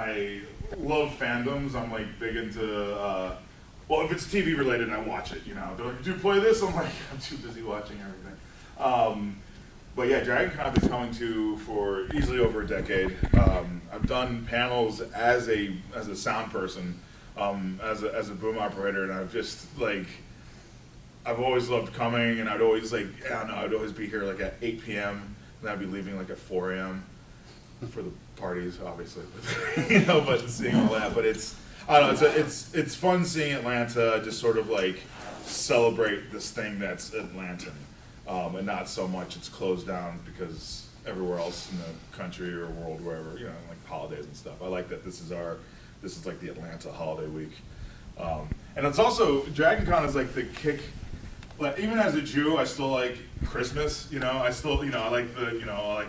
I love fandoms. I'm like big into, well, if it's TV related, I watch it, you know. They're like, do you play this? I'm like, I'm too busy watching everything. But yeah, DragonCon I've been coming to for easily over a decade. I've done panels as a sound person, as a boom operator, and I've just like, I've always loved coming, and I'd always like, I don't know, I'd always be here like at 8 p.m. and I'd be leaving like at 4 a.m. for the parties, obviously, you know, but seeing all that. But it's, I don't know, it's fun seeing Atlanta just sort of like celebrate this thing that's Atlantan, and not so much it's closed down because everywhere else in the country or world, wherever, you know, like holidays and stuff. I like that this is like the Atlanta holiday week. And it's also, DragonCon is like the kick. Like, even as a Jew, I still like Christmas, you know, I still, you know, I like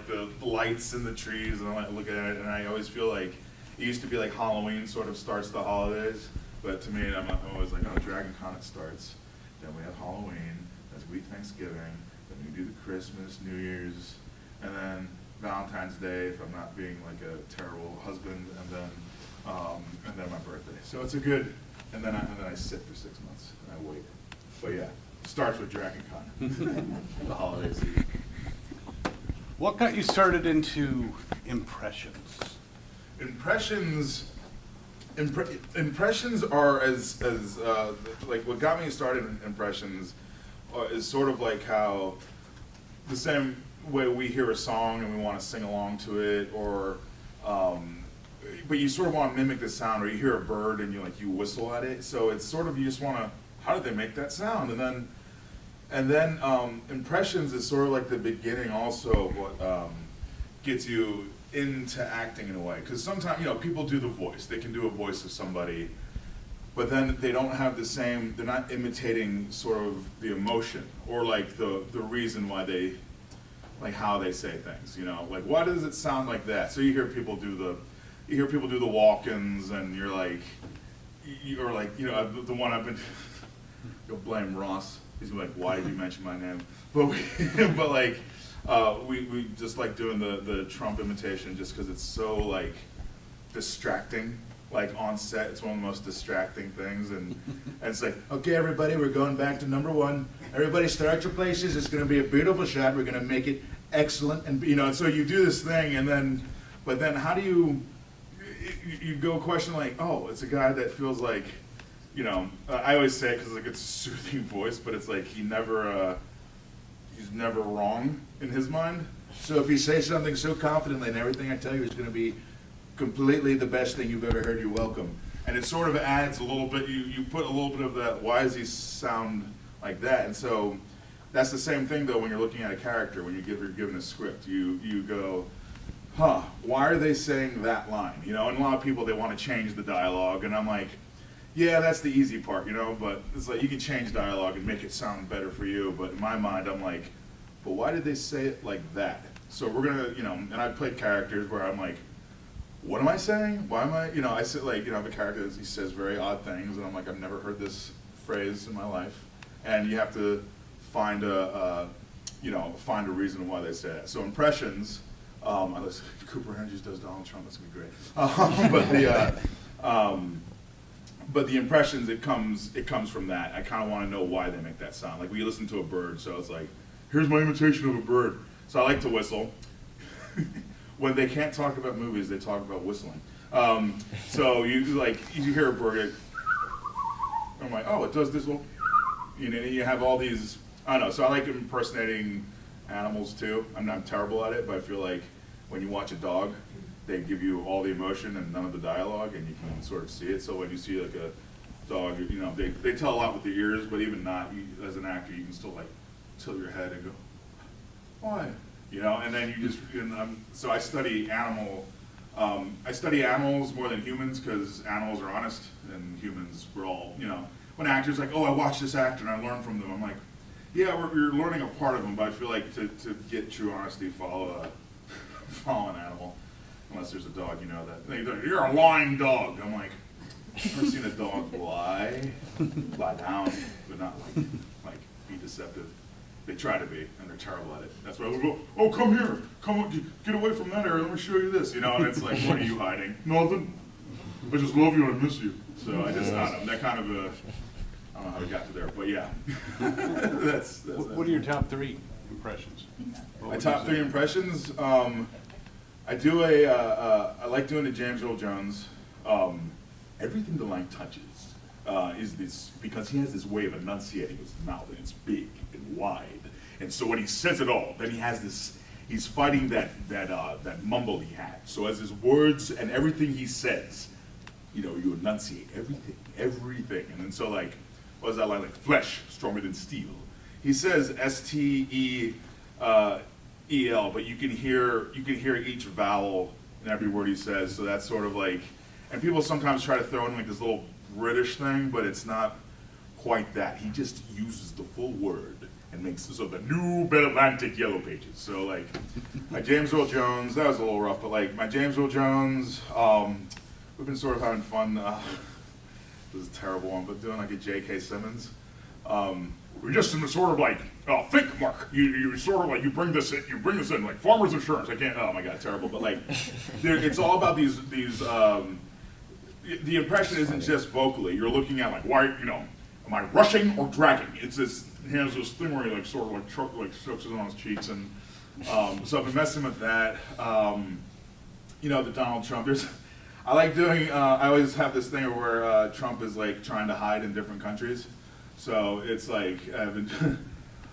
the lights and the trees, and I like look at it, and I always feel like, it used to be like Halloween sort of starts the holidays, but to me, I'm always like, oh, DragonCon it starts, then we have Halloween, that's we Thanksgiving, then we do the Christmas, New Year's, and then Valentine's Day, if I'm not being like a terrible husband, and then my birthday. So it's a good, and then I sit for 6 months, and I wait. But yeah. Starts with DragonCon, the holiday season. What got you started into impressions? Impressions are as like what got me started in impressions is sort of like how the same way we hear a song and we want to sing along to it, or but you sort of want to mimic the sound, or you hear a bird and you whistle at it. So it's sort of, you just want to, how did they make that sound? And then impressions is sort of like the beginning also of what gets you into acting in a way. Because sometimes, you know, people do the voice. They can do a voice of somebody, but then they don't have the same, they're not imitating sort of the emotion or like the reason why they, like how they say things, you know? Like, why does it sound like that? So you hear people do the walk-ins, and you're like, or like, you know, the one I've been, you'll blame Ross. He's like, why did you mention my name? But we just like doing the Trump imitation just because it's so like distracting. Like on set, it's one of the most distracting things, and it's like, okay, everybody, we're going back to number one. Everybody, start your places. It's going to be a beautiful shot. We're going to make it excellent, and you know. So you do this thing, but then how do you go question like, oh, it's a guy that feels like, you know, I always say it because like it's a soothing voice, but it's like he's never wrong in his mind. So if you say something so confidently, and everything I tell you is going to be completely the best thing you've ever heard, you're welcome. And it sort of adds a little bit, you put a little bit of that, why does he sound like that? And so that's the same thing though when you're looking at a character, when you're given a script, you go, huh, why are they saying that line? You know, and a lot of people, they want to change the dialogue, and I'm like, yeah, that's the easy part, you know, but it's like you can change dialogue and make it sound better for you, but in my mind, I'm like, but why did they say it like that? So we're gonna, you know, and I've played characters where I'm like, what am I saying? Why am I, you know, I say like, you know, I have a character that he says very odd things, and I'm like, I've never heard this phrase in my life, and you have to find a reason why they say it. So impressions, unless Cooper Andrews does Donald Trump, that's gonna be great. But the impressions, it comes from that. I kind of want to know why they make that sound. Like we listen to a bird, so it's like, here's my imitation of a bird. So I like to whistle. When they can't talk about movies, they talk about whistling. So you hear a bird, I'm like, oh, it does this little, you know, you have all these, I don't know, so I like impersonating animals too. I'm not terrible at it, but I feel like when you watch a dog, they give you all the emotion and none of the dialogue, and you can sort of see it. So when you see like a dog, you know, they tell a lot with their ears, but even not, as an actor, you can still like tilt your head and go, why? You know, and then you just, so I study I study animals more than humans, because animals are honest, and humans, we're all, you know, when actors like, oh, I watched this actor and I learned from them, I'm like, yeah, you're learning a part of them, but I feel like to get true honesty, follow an animal. Unless there's a dog, you know, that you're a lying dog. I'm like, I've never seen a dog lie down, but not like be deceptive. They try to be, and they're terrible at it. That's why we go, oh, come here, get away from that area. Let me show you this, you know. And it's like, what are you hiding? Nothing. I just love you and I miss you. So I just, I don't know, that kind of a, I don't know how we got to there, but yeah. that's What are your top 3 impressions? my top 3 impressions? I do I like doing the James Earl Jones. Everything the line touches is this, because he has this way of enunciating his mouth, and it's big and wide. And so when he says it all, then he has this, he's fighting that mumble he had. So as his words and everything he says, you know, you enunciate everything. And then so like, what is that line? Like, flesh stronger than steel. He says S-T-E-E-L, but you can hear each vowel in every word he says. So that's sort of like, and people sometimes try to throw in like this little British thing, but it's not quite that. He just uses the full word and makes, so the New Atlantic Yellow Pages. So like, my James Earl Jones, that was a little rough, but like my James Earl Jones, we've been sort of having fun, this is a terrible one, but doing like a J.K. Simmons. We're just in the sort of like, think, Mark, you sort of like, you bring this in, like farmer's insurance, I can't, oh my God, terrible, but like, it's all about these the impression isn't just vocally, you're looking at like, why, you know, am I rushing or dragging? It's this, he has this thing where he like sort of like strokes it on his cheeks, and so I've been messing with that. You know, the Donald Trump, I like doing, I always have this thing where Trump is like trying to hide in different countries. So it's like, I've been,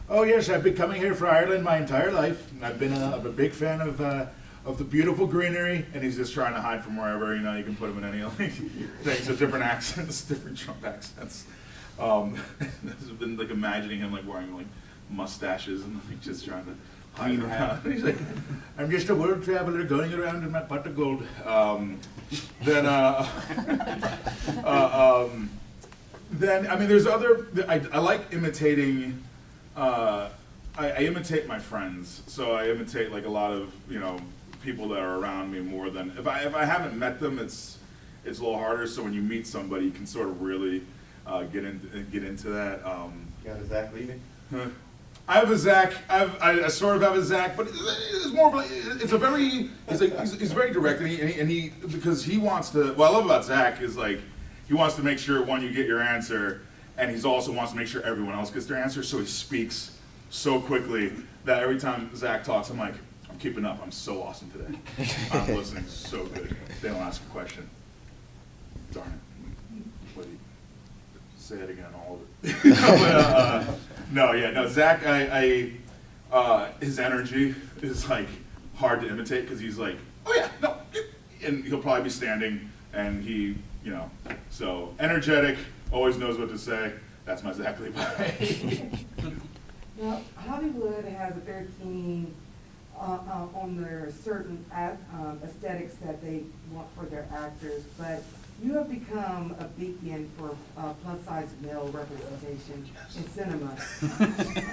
oh yes, I've been coming here for Ireland my entire life. I've been I'm a big fan of the beautiful greenery, and he's just trying to hide from wherever, you know, you can put him in any like, things, so different accents, different Trump accents. I've been like imagining him like wearing like mustaches and like just trying to hide around. He's like, I'm just a world traveler going around in my pot of gold. Then I mean, there's other. I like imitating. I imitate my friends, so I imitate like a lot of, you know, people that are around me more than if I haven't met them. It's a little harder. So when you meet somebody, you can sort of really get into that. You got a Zach leaving? I have a Zach. I sort of have a Zach, but it's more of like, it's a very, he's very direct, and he because he wants to. What I love about Zach is like, he wants to make sure, one, you get your answer, and he also wants to make sure everyone else gets their answer. So he speaks so quickly that every time Zach talks, I'm like, I'm keeping up. I'm so awesome today. I'm listening so good. They don't ask a question. Darn it. What do you say it again? All of it. No, Zach, his energy is like hard to imitate because he's like, oh yeah, no, and he'll probably be standing, and he, you know, so energetic, always knows what to say. That's my Zach Levi. Now, Hollywood has a very keen on their certain aesthetics that they want for their actors, but you have become a beacon for plus-size male representation in cinema.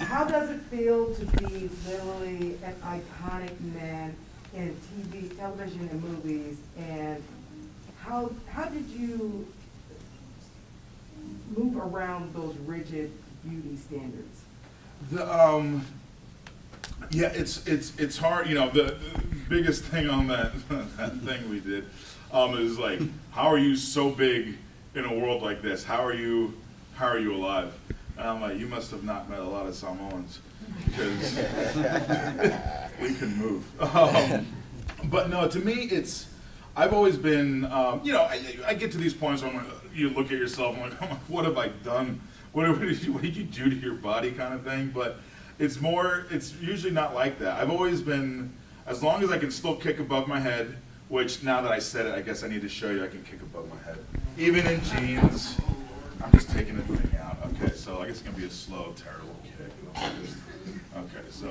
How does it feel to be literally an iconic man in TV, television, and movies? And how did you move around those rigid beauty standards? Yeah, it's hard. You know, the biggest thing on that thing we did is like, how are you so big in a world like this? How are you alive? And I'm like, you must have not met a lot of Samoans, because we can move. But no, to me, I've always been, you know, I get to these points where you look at yourself and I'm like, what have I done? What did you do to your body, kind of thing? But it's usually not like that. I've always been, as long as I can still kick above my head, which now that I said it, I guess I need to show you I can kick above my head. Even in jeans, I'm just taking the thing out. Okay, so I guess it's gonna be a slow, terrible kick. Okay, so,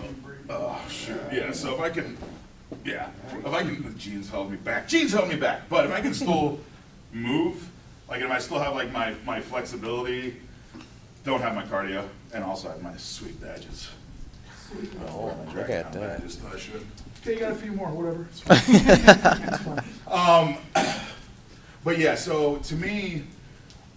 oh shoot, yeah, so if I can, the jeans held me back. Jeans held me back, but if I can still move, like if I still have like my flexibility, don't have my cardio, and also have my sweet badges. Oh, look at that. I just thought I should. Okay, you got a few more, whatever. It's fine. It's fine. But yeah, so to me,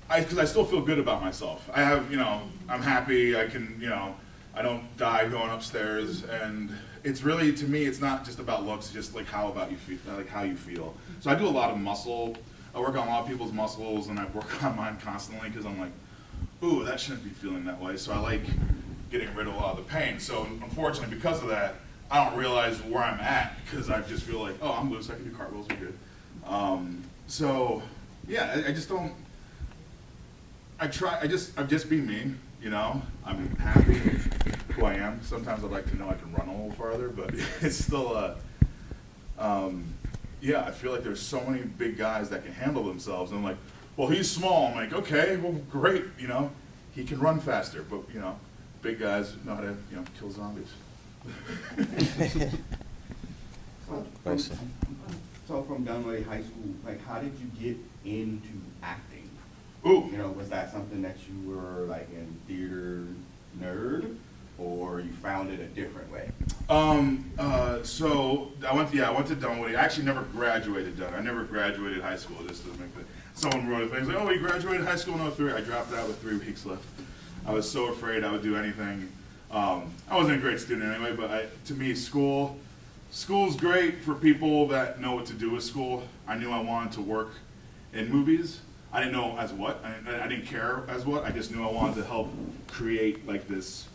because I still feel good about myself. I have, you know, I'm happy. I can, you know, I don't die going upstairs, and it's really, to me, it's not just about looks. It's just like how you feel. So I do a lot of muscle I work on a lot of people's muscles, and I work on mine constantly because I'm like, ooh, that shouldn't be feeling that way. So I like getting rid of a lot of the pain. So unfortunately, because of that, I don't realize where I'm at because I just feel like, oh, I'm loose, I can do cartwheels, we're good. So yeah, I just don't. I'm just being me, you know. I'm happy who I am. Sometimes I'd like to know I can run a little farther, but it's still yeah, I feel like there's so many big guys that can handle themselves, and I'm like, well, he's small. I'm like, okay, well, great, you know, he can run faster, but you know, big guys know how to, you know, kill zombies. So from Dunwoody High School, like, how did you get into acting? Ooh. You know, was that something that you were like in theater nerd, or you found it a different way? So I went to Dunwoody. I actually never graduated Dunwoody. I never graduated high school. Just to make the, someone wrote a thing like, oh, you graduated high school in 03. I dropped out with 3 weeks left. I was so afraid I would do anything. I wasn't a great student anyway, but to me, school's great for people that know what to do with school. I knew I wanted to work in movies. I didn't know as what. I didn't care as what. I just knew I wanted to help create like this,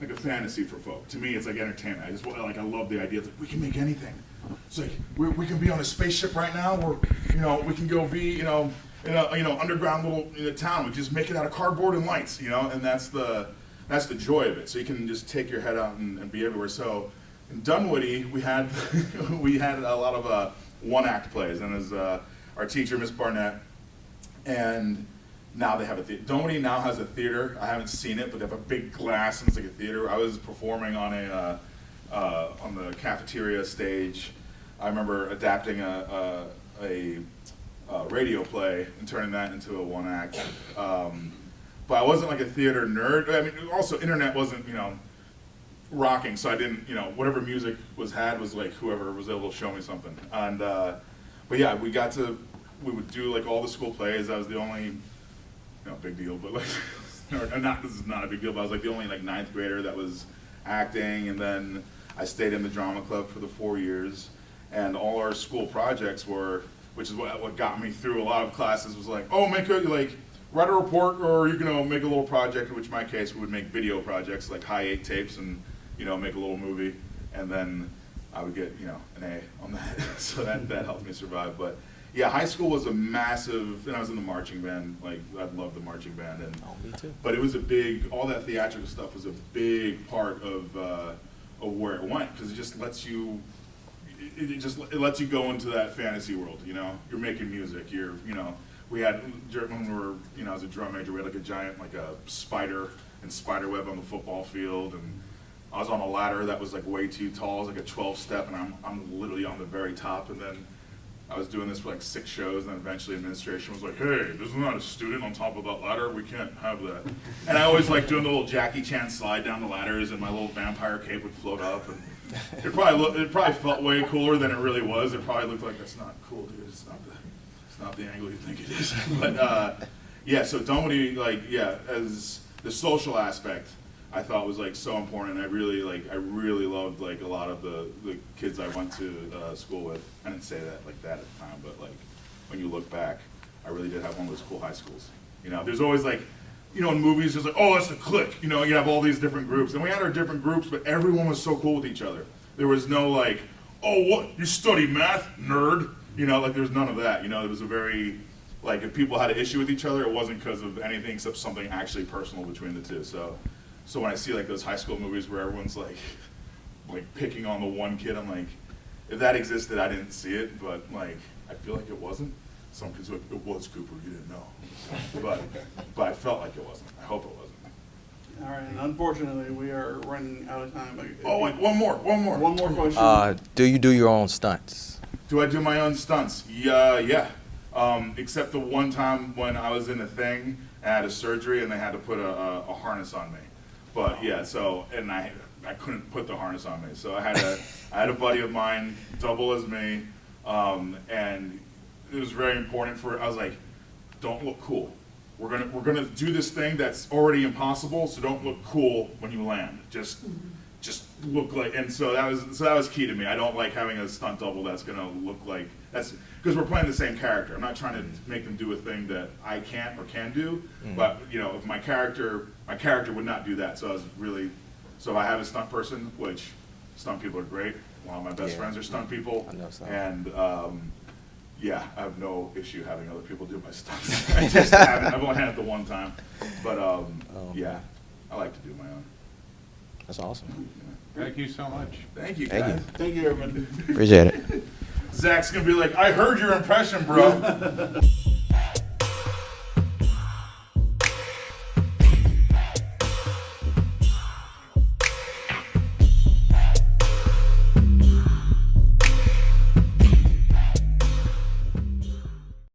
like a fantasy for folk. To me, it's like entertainment. I love the idea that we can make anything. It's like we can be on a spaceship right now, or you know, we can go be in a underground little town. We just make it out of cardboard and lights, you know, and that's the joy of it. So you can just take your head out and be everywhere. So in Dunwoody, we had we had a lot of one-act plays, and as our teacher, Miss Barnett, and now they have a theater. Dunwoody now has a theater. I haven't seen it, but they have a big glass, and it's like a theater. I was performing on on the cafeteria stage. I remember adapting a radio play and turning that into a one-act. But I wasn't like a theater nerd. I mean, also internet wasn't, you know, rocking, so I didn't, you know, whatever music was like whoever was able to show me something. And but yeah, we would do like all the school plays. I was the only, you know, big deal, but like, this is not a big deal, but I was like the only like 9th grader that was acting, and then I stayed in the drama club for the 4 years, and all our school projects were, which is what got me through a lot of classes, was like, oh, write a report, or you know, make a little project, which in my case we would make video projects like high 8 tapes and, you know, make a little movie, and then I would get, you know, an A on that. So that helped me survive. But yeah, high school was a massive, and I was in the marching band. Like, I loved the marching band, and Me too. but it was all that theatrical stuff was a big part of where it went, because it just lets you, it lets you go into that fantasy world. You know, you're making music. You know, we had, when we were, you know, as a drum major, we had like a giant, like a spider and spider web on the football field, and I was on a ladder that was like way too tall. It was like a 12-step, and I'm literally on the very top. And then I was doing this for like 6 shows, and then eventually administration was like, hey, there's not a student on top of that ladder. We can't have that. And I always like doing the little Jackie Chan slide down the ladders, and my little vampire cape would float up. And it probably felt way cooler than it really was. It probably looked like, that's not cool, dude. It's not the angle you think it is. But yeah, so Dunwoody, like, yeah, as the social aspect, I thought was like so important. I really loved like a lot of the kids I went to school with. I didn't say that like that at the time, but like when you look back, I really did have one of those cool high schools. You know, there's always like, you know, in movies, there's like, oh, that's the clique. You know, you have all these different groups, and we had our different groups, but everyone was so cool with each other. There was no like, oh, what, you study math, nerd? You know, like there's none of that. You know, it was a very, like, if people had an issue with each other, it wasn't because of anything except something actually personal between the two. So when I see like those high school movies where everyone's like picking on the one kid, I'm like, if that existed, I didn't see it, but like, I feel like it wasn't. Some kids were like, it was, Cooper, you didn't know. But I felt like it wasn't. I hope it wasn't. All right, and unfortunately, we are running out of time. Oh, wait, one more. One more question. Do you do your own stunts? Do I do my own stunts? Yeah. Except the one time when I was in a thing and I had a surgery and they had to put a harness on me. But yeah, so, and I couldn't put the harness on me. So I had a buddy of mine, double as me, and it was very important I was like, don't look cool. We're gonna do this thing that's already impossible, so don't look cool when you land. Just just look like, and so that was key to me. I don't like having a stunt double that's gonna look like, that's, because we're playing the same character. I'm not trying to make them do a thing that I can't or can do, but, you know, if my character would not do that, so I was really, so I have a stunt person, which stunt people are great. A lot of my best friends are stunt people. I know some. And, yeah, I have no issue having other people do my stunts. I just haven't, I've only had it the one time, but, yeah, I like to do my own. That's awesome. Thank you so much. Thank you, Thank guys. you. Thank you, everyone. Appreciate it. Zach's gonna be like, I heard your impression, bro.